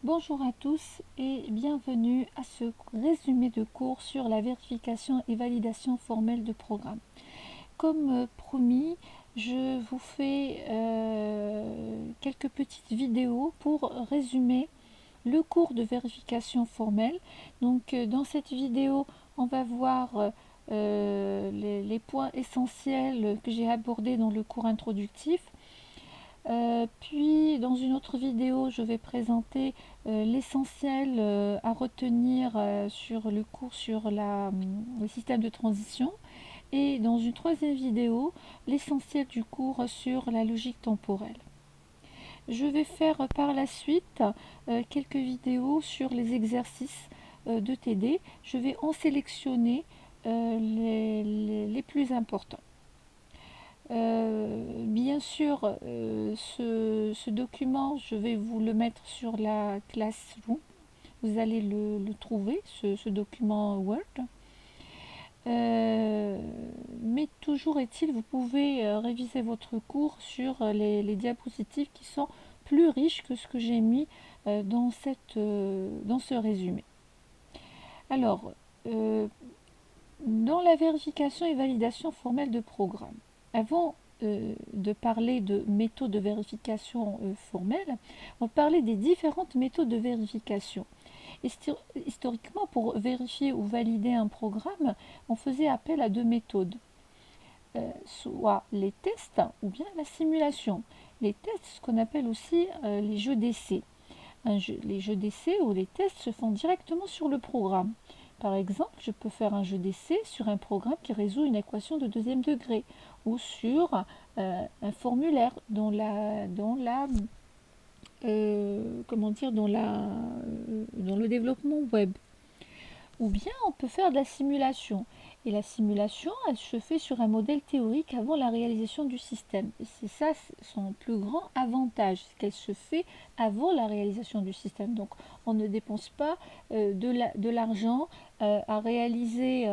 Bonjour à tous et bienvenue à ce résumé de cours sur la vérification et validation formelle de programme. Comme promis, je vous fais quelques petites vidéos pour résumer le cours de vérification formelle. Donc dans cette vidéo, on va voir les points essentiels que j'ai abordés dans le cours introductif. Puis dans une autre vidéo, je vais présenter l'essentiel à retenir sur le cours sur le système de transition. Et dans une troisième vidéo, l'essentiel du cours sur la logique temporelle. Je vais faire par la suite quelques vidéos sur les exercices de TD. Je vais en sélectionner les plus importants. Bien sûr, ce document, je vais vous le mettre sur la Classroom. Vous allez le trouver, ce document Word. Mais toujours est-il, vous pouvez réviser votre cours sur les diapositives qui sont plus riches que ce que j'ai mis dans ce résumé. Alors, dans la vérification et validation formelle de programme, avant de parler de méthodes de vérification formelle, on va parler des différentes méthodes de vérification. Historiquement, pour vérifier ou valider un programme, on faisait appel à deux méthodes, soit les tests ou bien la simulation. Les tests, ce qu'on appelle aussi les jeux d'essai. Les jeux d'essai ou les tests se font directement sur le programme. Par exemple, je peux faire un jeu d'essai sur un programme qui résout une équation de deuxième degré ou sur un formulaire dans le développement web. Ou bien on peut faire de la simulation. Et la simulation, elle se fait sur un modèle théorique avant la réalisation du système. Et c'est ça son plus grand avantage, c'est qu'elle se fait avant la réalisation du système. Donc on ne dépense pas de l'argent à réaliser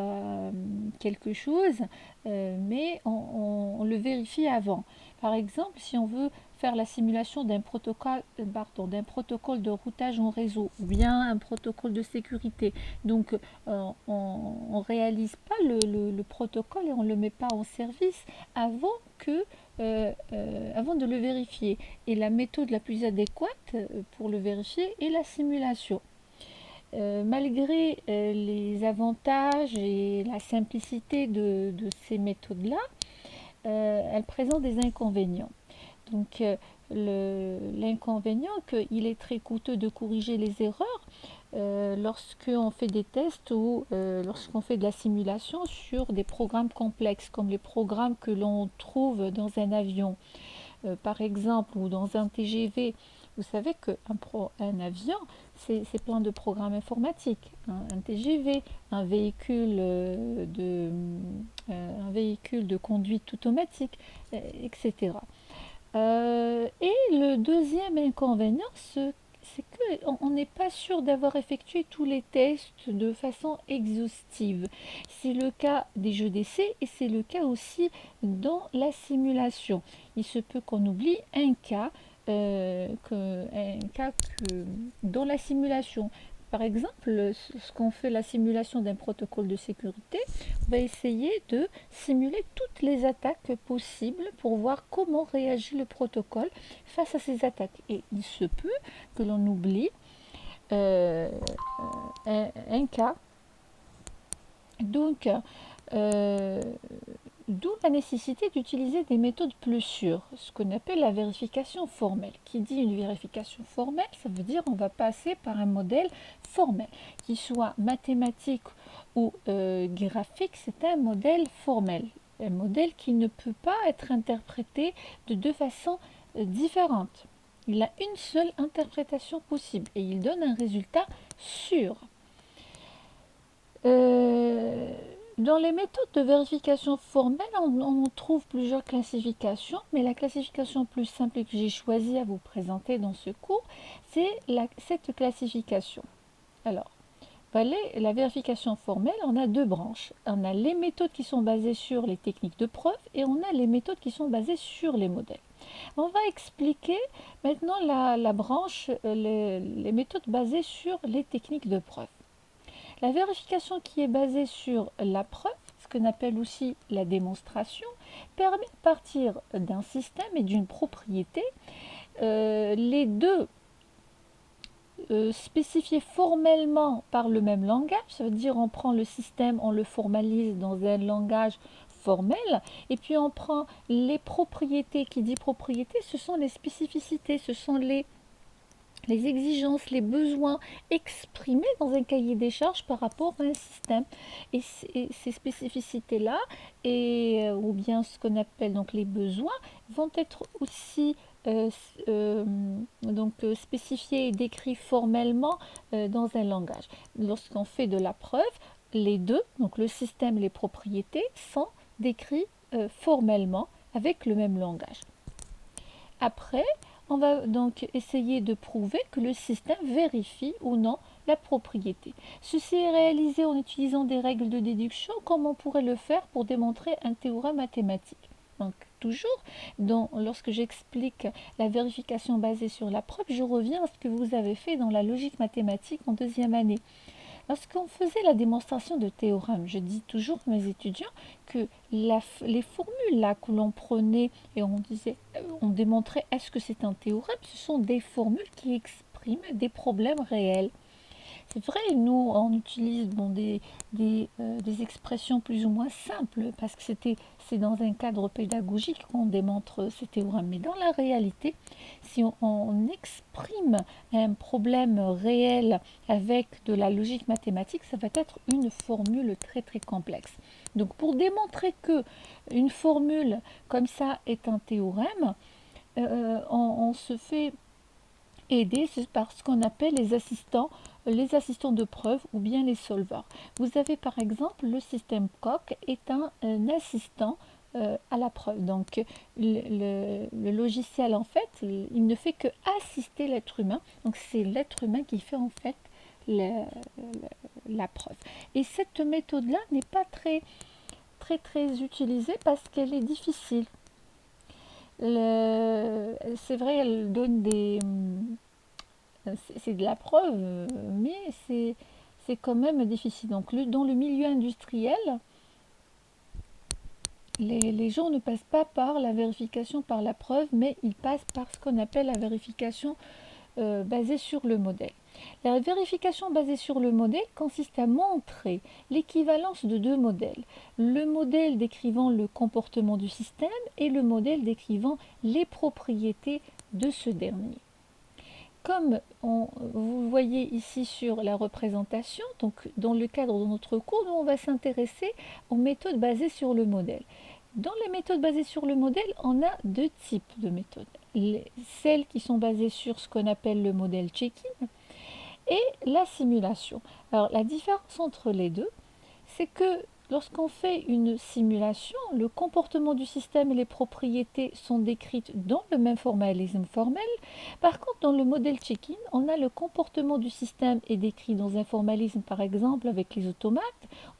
quelque chose, mais on le vérifie avant. Par exemple, si on veut faire la simulation d'un protocole de routage en réseau ou bien un protocole de sécurité. Donc on ne réalise pas le protocole et on ne le met pas en service avant de le vérifier. Et la méthode la plus adéquate pour le vérifier est la simulation. Malgré les avantages et la simplicité de ces méthodes-là, elles présentent des inconvénients. Donc l'inconvénient, qu'il est très coûteux de corriger les erreurs lorsqu'on fait des tests ou lorsqu'on fait de la simulation sur des programmes complexes, comme les programmes que l'on trouve dans un avion, par exemple, ou dans un TGV. Vous savez qu'un avion, c'est plein de programmes informatiques. Un TGV, un véhicule de conduite automatique, etc. Et le deuxième inconvénient, c'est qu'on n'est pas sûr d'avoir effectué tous les tests de façon exhaustive. C'est le cas des jeux d'essai et c'est le cas aussi dans la simulation. Il se peut qu'on oublie un cas dans la simulation. Par exemple, lorsqu'on fait la simulation d'un protocole de sécurité, on va essayer de simuler toutes les attaques possibles pour voir comment réagit le protocole face à ces attaques. Et il se peut que l'on oublie un cas. Donc, d'où la nécessité d'utiliser des méthodes plus sûres, ce qu'on appelle la vérification formelle. Qui dit une vérification formelle, ça veut dire on va passer par un modèle formel, qu'il soit mathématique ou graphique, c'est un modèle formel. Un modèle qui ne peut pas être interprété de deux façons différentes. Il a une seule interprétation possible et il donne un résultat sûr. Dans les méthodes de vérification formelle, on trouve plusieurs classifications, mais la classification plus simple que j'ai choisi à vous présenter dans ce cours, c'est cette classification. Alors, la vérification formelle, on a deux branches. On a les méthodes qui sont basées sur les techniques de preuve et on a les méthodes qui sont basées sur les modèles. On va expliquer maintenant la branche, les méthodes basées sur les techniques de preuve. La vérification qui est basée sur la preuve, ce qu'on appelle aussi la démonstration, permet de partir d'un système et d'une propriété, les deux spécifiés formellement par le même langage, ça veut dire on prend le système, on le formalise dans un langage formel, et puis on prend les propriétés. Qui dit propriété, ce sont les spécificités, ce sont les exigences, les besoins exprimés dans un cahier des charges par rapport à un système. Et ces spécificités-là, ou bien ce qu'on appelle donc les besoins, vont être aussi spécifiés et décrits formellement dans un langage. Lorsqu'on fait de la preuve, les deux, donc le système et les propriétés, sont décrits formellement avec le même langage. Après, on va donc essayer de prouver que le système vérifie ou non la propriété. Ceci est réalisé en utilisant des règles de déduction comme on pourrait le faire pour démontrer un théorème mathématique. Donc toujours, lorsque j'explique la vérification basée sur la preuve, je reviens à ce que vous avez fait dans la logique mathématique en deuxième année. Lorsqu'on faisait la démonstration de théorème, je dis toujours à mes étudiants que les formules là que l'on prenait et on démontrait est-ce que c'est un théorème, ce sont des formules qui expriment des problèmes réels. C'est vrai, nous, on utilise des expressions plus ou moins simples parce que c'est dans un cadre pédagogique qu'on démontre ces théorèmes. Mais dans la réalité, si on exprime un problème réel avec de la logique mathématique, ça va être une formule très très complexe. Donc pour démontrer que une formule comme ça est un théorème, on se fait aider par ce qu'on appelle les assistants de preuve ou bien les solvers. Vous avez par exemple le système Coq est un assistant à la preuve. Donc le logiciel en fait, il ne fait que assister l'être humain. Donc c'est l'être humain qui fait en fait la preuve. Et cette méthode-là n'est pas très utilisée parce qu'elle est difficile. C'est vrai, elle donne c'est de la preuve, mais c'est quand même difficile. Donc dans le milieu industriel, les gens ne passent pas par la vérification par la preuve, mais ils passent par ce qu'on appelle la vérification basée sur le modèle. La vérification basée sur le modèle consiste à montrer l'équivalence de deux modèles. Le modèle décrivant le comportement du système et le modèle décrivant les propriétés de ce dernier. Comme vous voyez ici sur la représentation, donc dans le cadre de notre cours, nous on va s'intéresser aux méthodes basées sur le modèle. Dans les méthodes basées sur le modèle, on a deux types de méthodes. Celles qui sont basées sur ce qu'on appelle le modèle check-in et la simulation. Alors la différence entre les deux, c'est que lorsqu'on fait une simulation, le comportement du système et les propriétés sont décrites dans le même formalisme formel. Par contre, dans le modèle check-in, on a le comportement du système est décrit dans un formalisme, par exemple, avec les automates,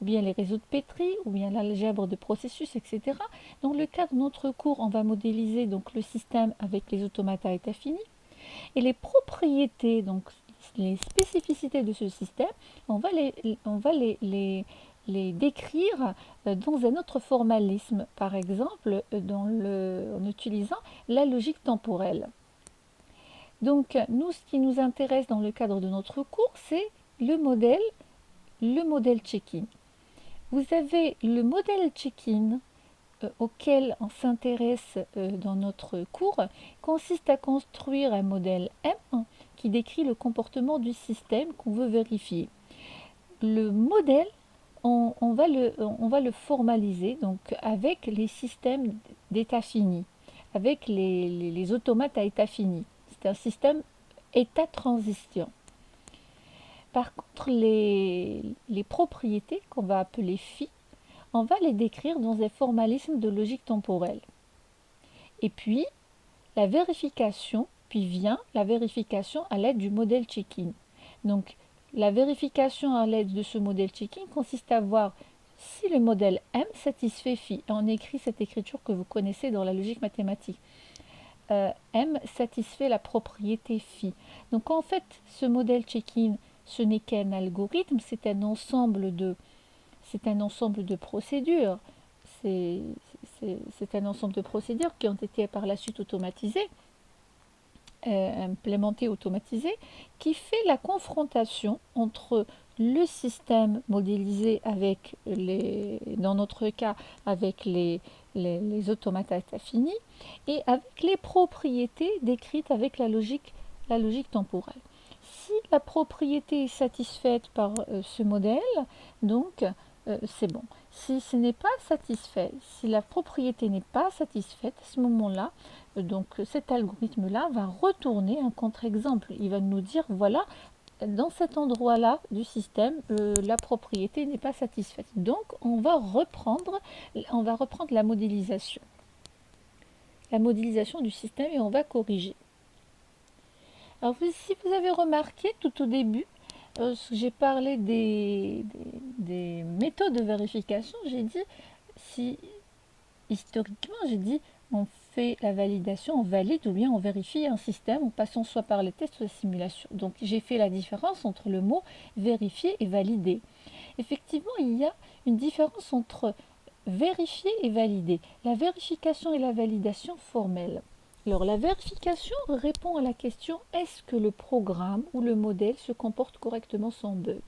ou bien les réseaux de Petri, ou bien l'algèbre de processus, etc. Dans le cadre de notre cours, on va modéliser donc le système avec les automates à état fini. Et les propriétés, donc les spécificités de ce système, on va les décrire dans un autre formalisme, par exemple en utilisant la logique temporelle. Donc nous, ce qui nous intéresse dans le cadre de notre cours, c'est le modèle check-in. Vous avez le modèle check-in auquel on s'intéresse dans notre cours, consiste à construire un modèle M qui décrit le comportement du système qu'on veut vérifier. Le modèle, on va le formaliser donc avec les systèmes d'état fini, avec les automates à état fini. C'est un système état transition. Par contre, les propriétés qu'on va appeler phi, on va les décrire dans un formalisme de logique temporelle. Et puis, la vérification, puis vient la vérification à l'aide du modèle check-in. Donc, la vérification à l'aide de ce modèle check-in consiste à voir si le modèle M satisfait phi. On écrit cette écriture que vous connaissez dans la logique mathématique. M satisfait la propriété phi. Donc en fait, ce modèle check-in, ce n'est qu'un algorithme, c'est un ensemble de procédures. C'est un ensemble de procédures qui ont été par la suite automatisées, implémentées, automatisées, qui fait la confrontation entre le système modélisé avec dans notre cas, avec les automates finis et avec les propriétés décrites avec la logique temporelle. Si la propriété est satisfaite par ce modèle, donc c'est bon. Si ce n'est pas satisfait, si la propriété n'est pas satisfaite, à ce moment-là, donc cet algorithme-là va retourner un contre-exemple. Il va nous dire, voilà, dans cet endroit-là du système, la propriété n'est pas satisfaite. Donc, on va reprendre la modélisation du système et on va corriger. Alors, si vous avez remarqué tout au début, j'ai parlé des méthodes de vérification, j'ai dit, historiquement, j'ai dit, on fait la validation, on valide ou bien on vérifie un système en passant soit par les tests, soit la simulation. Donc j'ai fait la différence entre le mot vérifier et valider. Effectivement, il y a une différence entre vérifier et valider. La vérification et la validation formelle. Alors la vérification répond à la question est-ce que le programme ou le modèle se comporte correctement sans bug.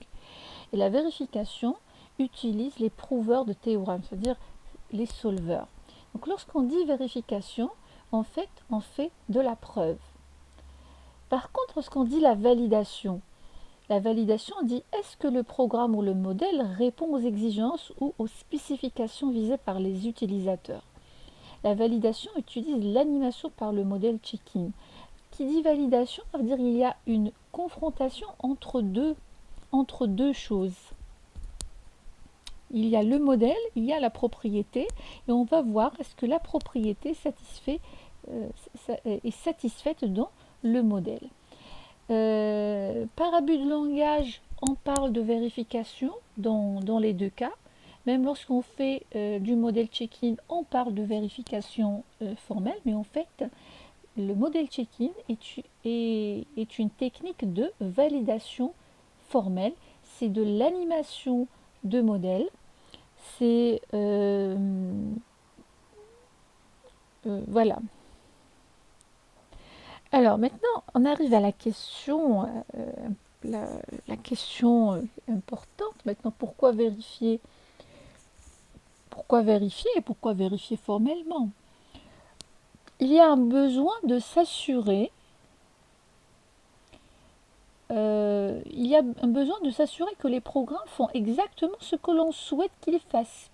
Et la vérification utilise les prouveurs de théorème, c'est-à-dire les solveurs. Donc lorsqu'on dit vérification, en fait, on fait de la preuve. Par contre, lorsqu'on dit la validation on dit est-ce que le programme ou le modèle répond aux exigences ou aux spécifications visées par les utilisateurs. La validation utilise l'animation par le modèle check-in. Qui dit validation, ça veut dire qu'il y a une confrontation entre deux choses. Il y a le modèle, il y a la propriété, et on va voir est-ce que la propriété est satisfaite dans le modèle. Par abus de langage, on parle de vérification dans les deux cas. Même lorsqu'on fait du modèle check-in, on parle de vérification formelle, mais en fait, le modèle check-in est une technique de validation formelle. C'est de l'animation de modèle. C'est voilà. Alors maintenant, on arrive à la question, la question importante. Maintenant, pourquoi vérifier et pourquoi vérifier formellement? Il y a un besoin de s'assurer. Il y a un besoin de s'assurer que les programmes font exactement ce que l'on souhaite qu'ils fassent.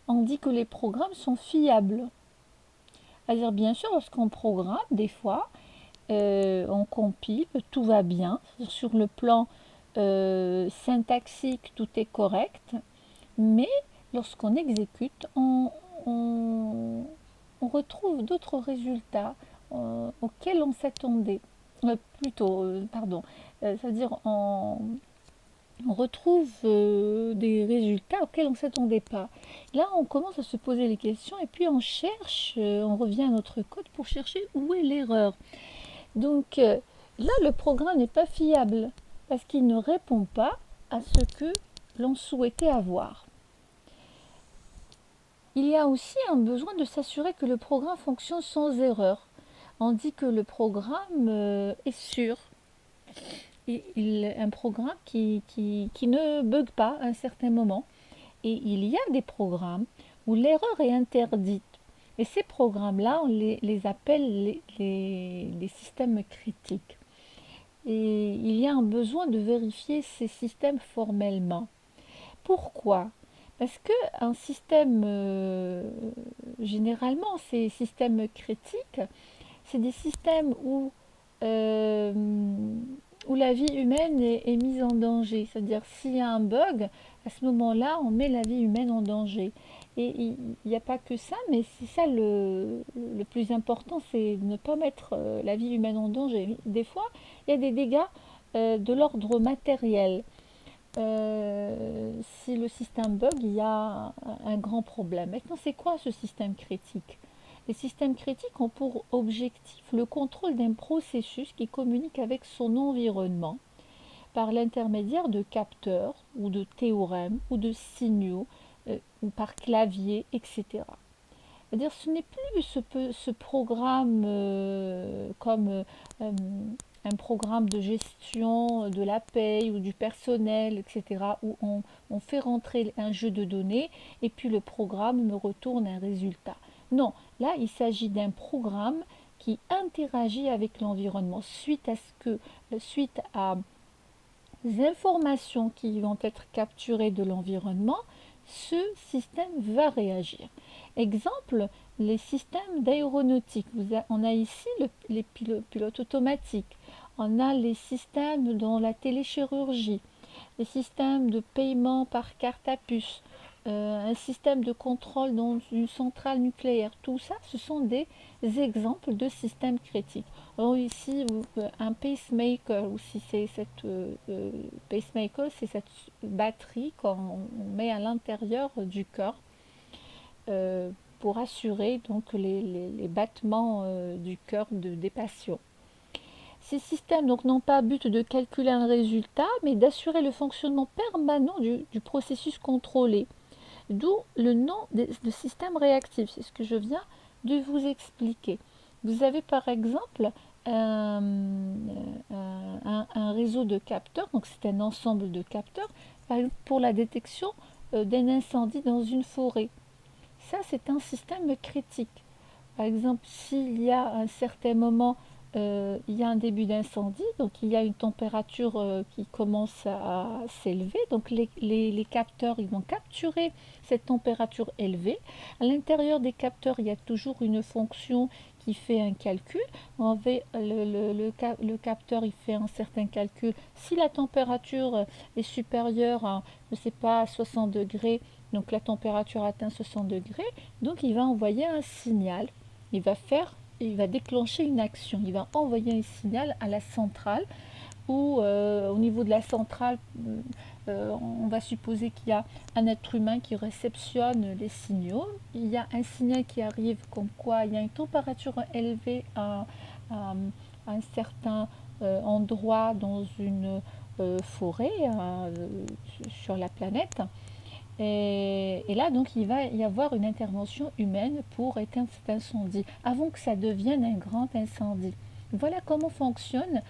On dit que les programmes sont fiables. C'est-à-dire, bien sûr, lorsqu'on programme, des fois, on compile, tout va bien. Sur le plan syntaxique, tout est correct. Mais lorsqu'on exécute, on retrouve d'autres résultats auxquels on s'attendait. C'est-à-dire on retrouve des résultats auxquels on ne s'attendait pas. Là, on commence à se poser les questions et puis on cherche, on revient à notre code pour chercher où est l'erreur. Donc là, le programme n'est pas fiable parce qu'il ne répond pas à ce que l'on souhaitait avoir. Il y a aussi un besoin de s'assurer que le programme fonctionne sans erreur. On dit que le programme est sûr. Un programme qui ne bug pas à un certain moment. Et il y a des programmes où l'erreur est interdite. Et ces programmes-là, on les appelle les systèmes critiques. Et il y a un besoin de vérifier ces systèmes formellement. Pourquoi? Parce qu'un système, généralement, ces systèmes critiques, c'est des systèmes où la vie humaine est mise en danger. C'est-à-dire, s'il y a un bug, à ce moment-là, on met la vie humaine en danger. Et il n'y a pas que ça, mais c'est ça le plus important, c'est de ne pas mettre la vie humaine en danger. Des fois, il y a des dégâts de l'ordre matériel. Si le système bug, il y a un grand problème. Maintenant, c'est quoi ce système critique? Les systèmes critiques ont pour objectif le contrôle d'un processus qui communique avec son environnement par l'intermédiaire de capteurs ou de théorèmes ou de signaux ou par clavier, etc. C'est-à-dire ce n'est plus ce programme comme un programme de gestion de la paye ou du personnel, etc., où on fait rentrer un jeu de données et puis le programme me retourne un résultat. Non, là, il s'agit d'un programme qui interagit avec l'environnement suite à des informations qui vont être capturées de l'environnement, ce système va réagir. Exemple, les systèmes d'aéronautique. On a ici les pilotes automatiques. On a les systèmes dans la téléchirurgie, les systèmes de paiement par carte à puce, un système de contrôle dans une centrale nucléaire. Tout ça, ce sont des exemples de systèmes critiques. Alors ici, un pacemaker, ou si c'est cette pacemaker, c'est cette batterie qu'on met à l'intérieur du cœur pour assurer donc les battements du cœur des patients. Ces systèmes n'ont pas but de calculer un résultat, mais d'assurer le fonctionnement permanent du processus contrôlé. D'où le nom de système réactif. C'est ce que je viens de vous expliquer. Vous avez par exemple un réseau de capteurs, donc c'est un ensemble de capteurs, par exemple pour la détection d'un incendie dans une forêt. Ça, c'est un système critique. Par exemple, s'il y a à un certain moment, il y a un début d'incendie, donc il y a une température qui commence à s'élever, donc les capteurs ils vont capturer cette température élevée. À l'intérieur des capteurs, il y a toujours une fonction qui fait un calcul. Le capteur il fait un certain calcul. Si la température est supérieure à, je ne sais pas, 60 degrés, donc la température atteint 60 degrés, donc il va envoyer un signal. Il va déclencher une action. Il va envoyer un signal à la centrale où au niveau de la centrale, on va supposer qu'il y a un être humain qui réceptionne les signaux. Il y a un signal qui arrive comme quoi il y a une température élevée à un certain endroit dans une forêt sur la planète. Et là, donc, il va y avoir une intervention humaine pour éteindre cet incendie, avant que ça devienne un grand incendie. Voilà comment fonctionne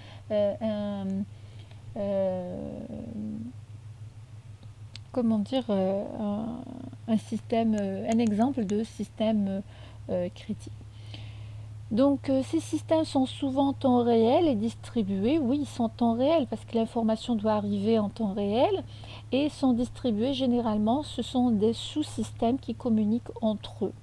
comment dire, un système, un exemple de système critique. Donc ces systèmes sont souvent en temps réel et distribués. Oui, ils sont en temps réel parce que l'information doit arriver en temps réel et sont distribués généralement. Ce sont des sous-systèmes qui communiquent entre eux.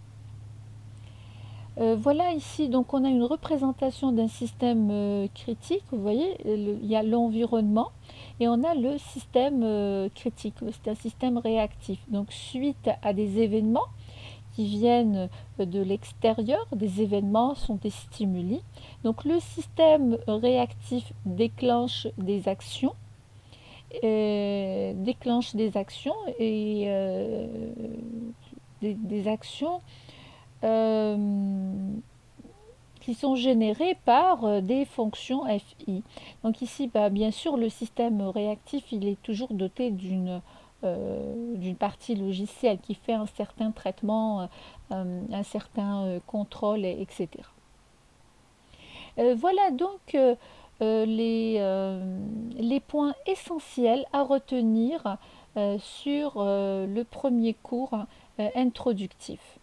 Voilà ici, donc on a une représentation d'un système critique. Vous voyez, il y a l'environnement et on a le système critique. C'est un système réactif. Donc suite à des événements qui viennent de l'extérieur, des événements sont des stimuli. Donc le système réactif déclenche des actions, et des actions qui sont générées par des fonctions FI. Donc ici, bien sûr, le système réactif, il est toujours doté d'une partie logicielle qui fait un certain traitement, un certain contrôle, etc. Voilà donc les points essentiels à retenir sur le premier cours introductif.